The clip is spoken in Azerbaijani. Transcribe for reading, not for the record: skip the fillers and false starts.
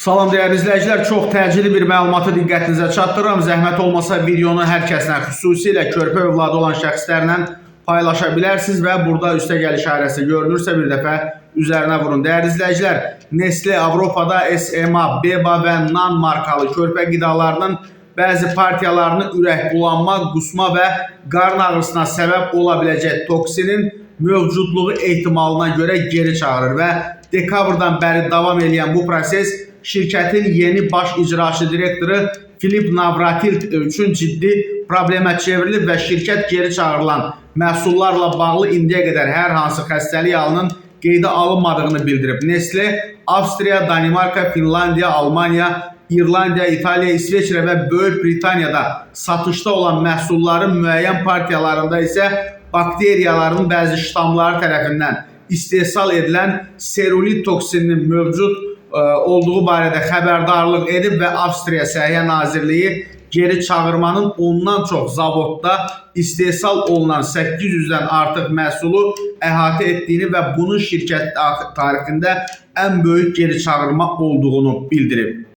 Salam dəyərli izləyicilər, çox təcili bir məlumatı diqqətinizə çatdırıram. Zəhmət olmasa videonu hər kəslə, xüsusilə körpə övladı olan şəxslərlə paylaşa bilərsiniz və burada üstəgəl işarəsi görünürsə bir dəfə üzərinə vurun. Dəyərli izləyicilər, Nestle Avropada SMA, Beba və Nan markalı körpə qidalarının bəzi partiyalarını ürək bulanma, qusma və qarın ağrısına səbəb ola biləcək toksinin mövcudluğu ehtimalına görə geri çağırır və dekabrdan bəri davam edən bu proses şirkətin yeni baş icraçı direktoru Filip Navratil üçün ciddi problemə çevrilib və şirkət geri çağırılan məhsullarla bağlı indiyə qədər hər hansı xəstəlik halının qeydə alınmadığını bildirib. Nestle Avstriya, Danimarka, Finlandiya, Almaniya, İrlandiya, İtaliya, İsveçrə və Böyük Britaniyada satışda olan məhsulların müəyyən partiyalarında isə bakteriyaların bəzi ştamları tərəfindən istehsal edilən serulit toksininin mövcud olduğu barədə xəbərdarlıq edib və Avstriya Səhiyyə Nazirliyi geri çağırmanın ondan çox zavodda istehsal olunan 800-dən artıq məhsulu əhatə etdiyini və bunun şirkət tarixində ən böyük geri çağırma olduğunu bildirib.